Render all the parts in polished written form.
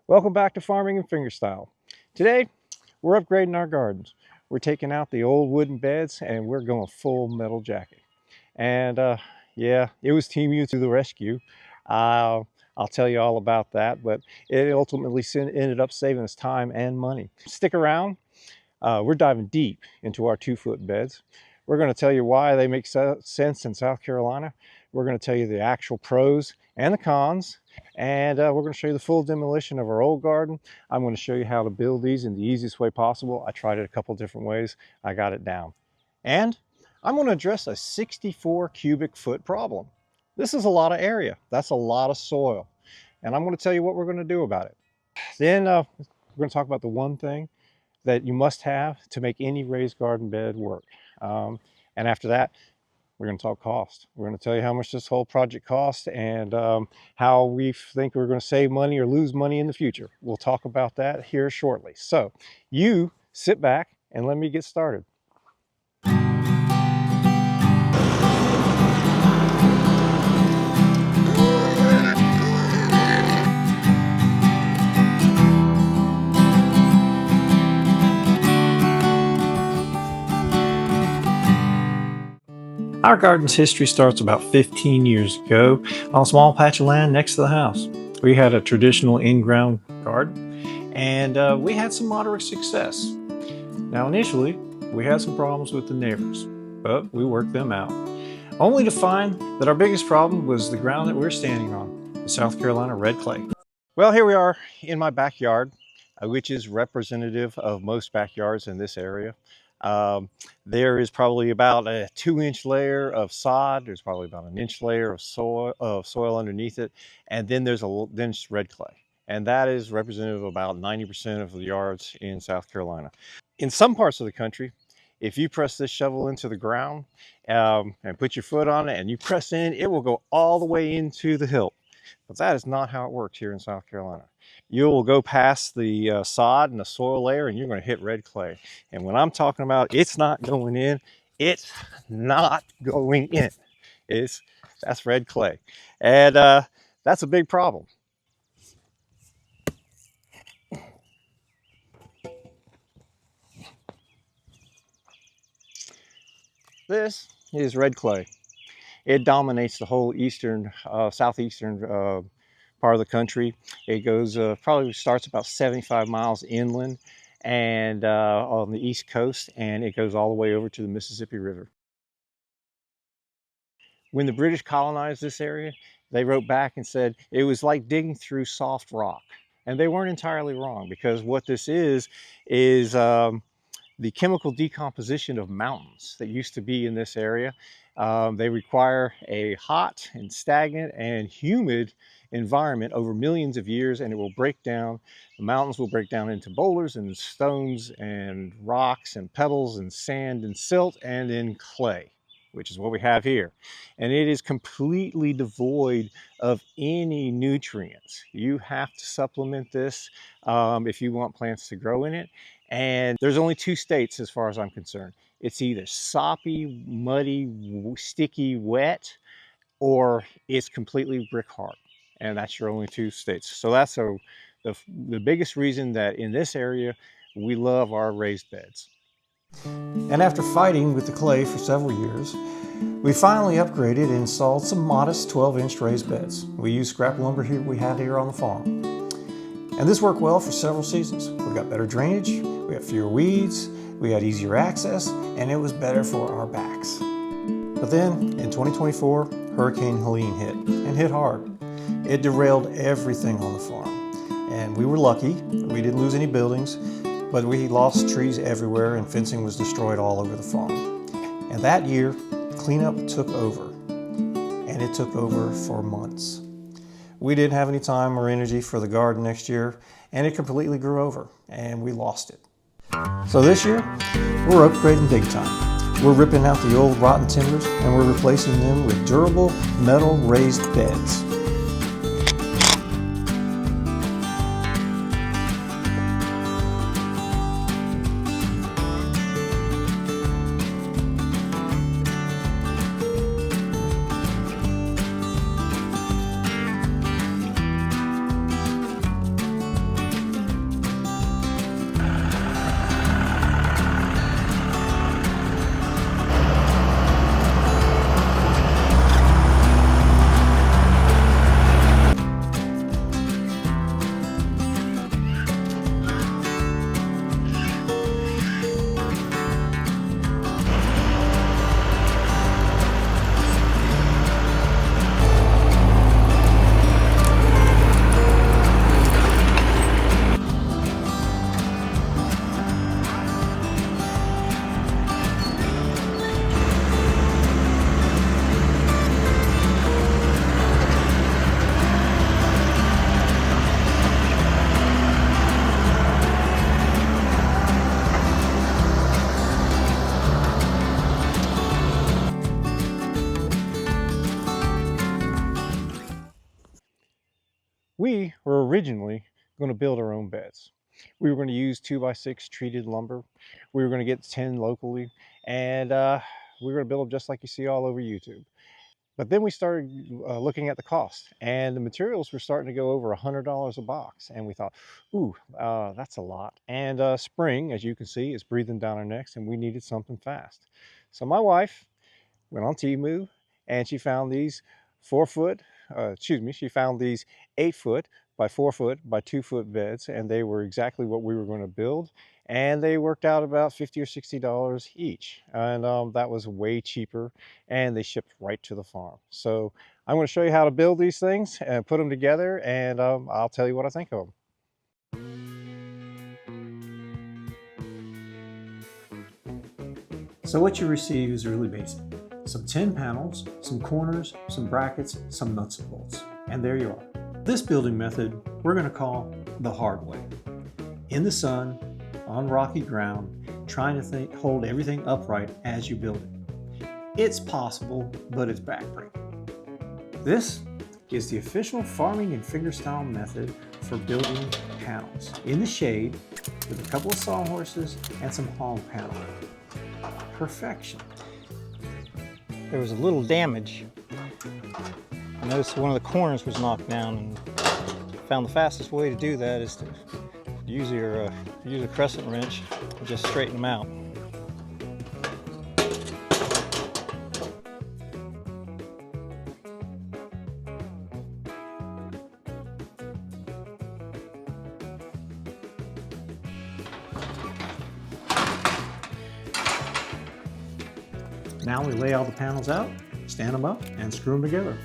Welcome back to Farming in Fingerstyle. Today, we're upgrading our gardens. We're taking out the old wooden beds and we're going full metal jacket. And yeah, it was Team U to the rescue. I'll tell you all about that, but it ultimately ended up saving us time and money. Stick around. We're diving deep into our 2-foot beds. We're going to tell you why they make sense in South Carolina. We're going to tell you the actual pros and the cons. And we're going to show you the full demolition of our old garden. I'm going to show you how to build these in the easiest way possible. I tried it a couple different ways. I got it down. And I'm going to address a 64 cubic foot problem. This is a lot of area. That's a lot of soil. And I'm going to tell you what we're going to do about it. Then we're going to talk about the one thing that you must have to make any raised garden bed work. And after that, we're going to talk cost. We're going to tell you how much this whole project costs and how we think we're going to save money or lose money in the future. We'll talk about that here shortly. So you sit back and let me get started. Our garden's history starts about 15 years ago on a small patch of land next to the house. We had a traditional in-ground garden and we had some moderate success. Now initially, we had some problems with the neighbors, but we worked them out. Only to find that our biggest problem was the ground that we're standing on, the South Carolina red clay. Well, here we are in my backyard, which is representative of most backyards in this area. There is probably about a 2-inch layer of sod. There's probably about an inch layer of soil underneath it. And then there's a dense red clay. And that is representative of about 90% of the yards in South Carolina. In some parts of the country, if you press this shovel into the ground and put your foot on it and you press in, it will go all the way into the hilt. But that is not how it works here in South Carolina. You will go past the sod and the soil layer and you're going to hit red clay. And when I'm talking about it's not going in, it's not going in. That's red clay. And that's a big problem. This is red clay. It dominates the whole southeastern part of the country. It goes probably starts about 75 miles inland and on the east coast, and it goes all the way over to the Mississippi River. When the British colonized this area, they wrote back and said it was like digging through soft rock. And they weren't entirely wrong, because what this is the chemical decomposition of mountains that used to be in this area. They require a hot and stagnant and humid environment over millions of years, and it will break down. The mountains will break down into boulders and stones and rocks and pebbles and sand and silt and in clay, which is what we have here. And it is completely devoid of any nutrients. You have to supplement this if you want plants to grow in it. And there's only 2 states as far as I'm concerned. It's either soppy, muddy, sticky, wet, or it's completely brick hard. And that's your only 2 states. So that's the biggest reason that in this area, we love our raised beds. And after fighting with the clay for several years, we finally upgraded and installed some modest 12-inch raised beds. We used scrap lumber we had here on the farm. And this worked well for several seasons. We got better drainage, we had fewer weeds, we had easier access, and it was better for our backs. But then in 2024, Hurricane Helene hit, and hit hard. It derailed everything on the farm. And we were lucky, we didn't lose any buildings, but we lost trees everywhere and fencing was destroyed all over the farm. And that year, cleanup took over, and it took over for months. We didn't have any time or energy for the garden next year, and it completely grew over, and we lost it. So this year, we're upgrading big time. We're ripping out the old rotten timbers, and we're replacing them with durable metal raised beds. originally going to build our own beds. We were going to use 2x6 treated lumber. We were going to get 10 locally, and we were going to build them just like you see all over YouTube. But then we started looking at the cost, and the materials were starting to go over $100 a box. And we thought, ooh, that's a lot. And spring, as you can see, is breathing down our necks, and we needed something fast. So my wife went on Temu, and she found these she found these 8-foot by 4-foot by 2-foot beds, and they were exactly what we were going to build. And they worked out about $50 or $60 each, and that was way cheaper, and they shipped right to the farm. So I'm going to show you how to build these things and put them together, and I'll tell you what I think of them. So what you receive is really basic. Some 10 panels, some corners, some brackets, some nuts and bolts, and there you are. This building method we're going to call the hard way. In the sun, on rocky ground, trying to hold everything upright as you build it. It's possible, but it's backbreaking. This is the official farming and fingerstyle method for building panels in the shade with a couple of sawhorses and some hog panel. Perfection. There was a little damage. I noticed one of the corners was knocked down, and found the fastest way to do that is to use a crescent wrench and just straighten them out. Now we lay all the panels out, stand them up, and screw them together.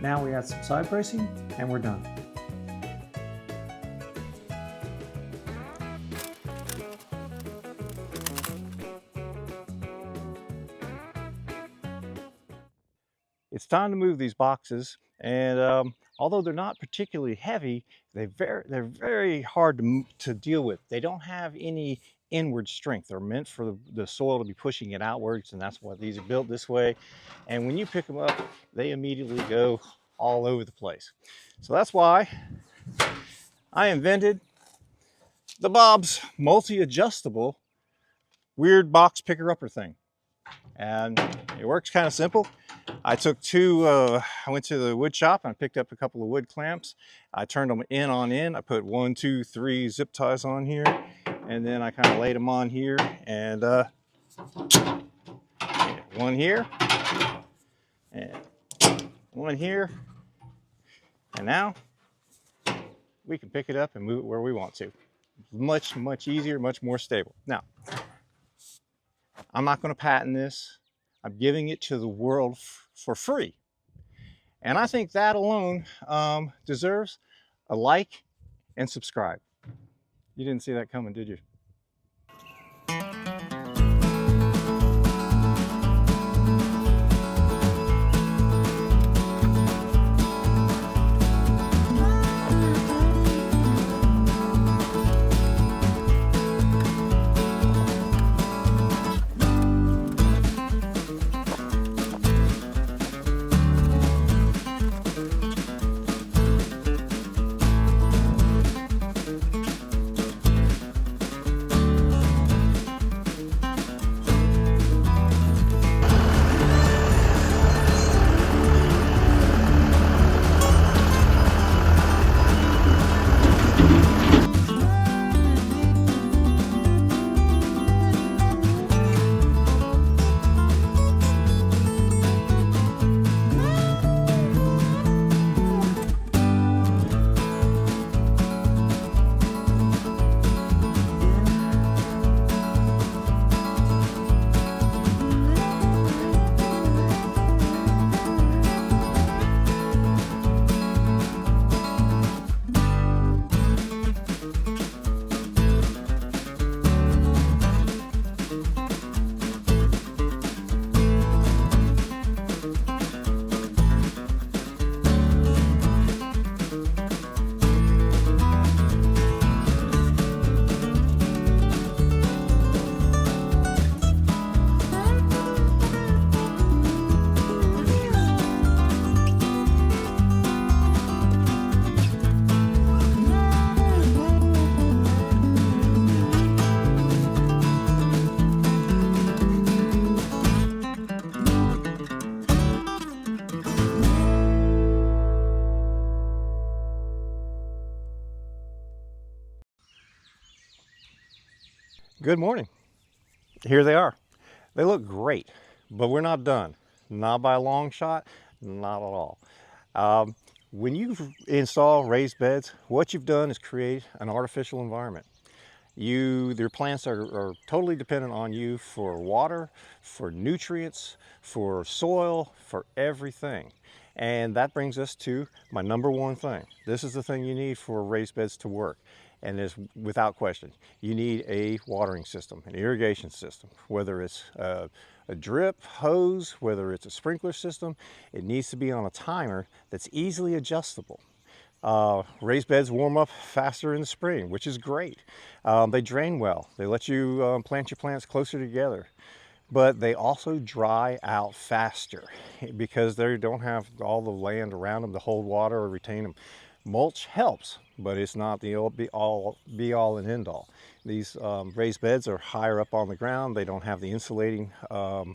Now we add some side bracing, and we're done. It's time to move these boxes, and although they're not particularly heavy, they're very hard to deal with. They don't have any inward strength. They're meant for the soil to be pushing it outwards, and that's why these are built this way. And when you pick them up, they immediately go all over the place. So that's why I invented the Bob's multi-adjustable weird box picker-upper thing. And it works kind of simple. I went to the wood shop and I picked up a couple of wood clamps. I turned them in on in. I put 1, 2, 3 zip ties on here, and then I kind of laid them on here, and one here, and one here, and now we can pick it up and move it where we want to. Much, much easier, much more stable. Now, I'm not going to patent this. I'm giving it to the world for free. And I think that alone deserves a like and subscribe. You didn't see that coming, did you? Good morning. Here they are. They look great, but we're not done. Not by a long shot, not at all. When you install raised beds, what you've done is create an artificial environment. Their plants are totally dependent on you for water, for nutrients, for soil, for everything. And that brings us to my number one thing. This is the thing you need for raised beds to work. And is without question, you need a watering system, an irrigation system, whether it's a drip hose, whether it's a sprinkler system. It needs to be on a timer that's easily adjustable. Raised beds warm up faster in the spring, which is great. They drain well. They let you plant your plants closer together, but they also dry out faster because they don't have all the land around them to hold water or retain them. Mulch helps, but it's not the be all and end all. These raised beds are higher up on the ground. They don't have the insulating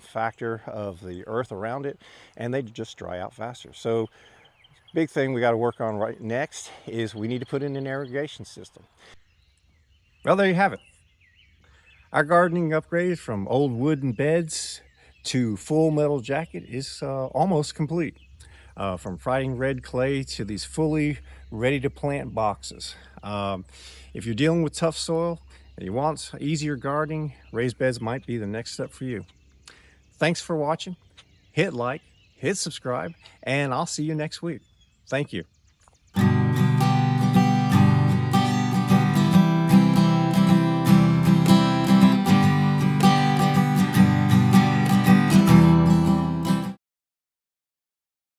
factor of the earth around it, and they just dry out faster. So big thing we got to work on right next is we need to put in an irrigation system. Well, there you have it. Our gardening upgrade from old wooden beds to full metal jacket is almost complete. From fighting red clay to these fully ready to plant boxes. If you're dealing with tough soil and you want easier gardening, raised beds might be the next step for you. Thanks for watching. Hit like, hit subscribe, and I'll see you next week. Thank you.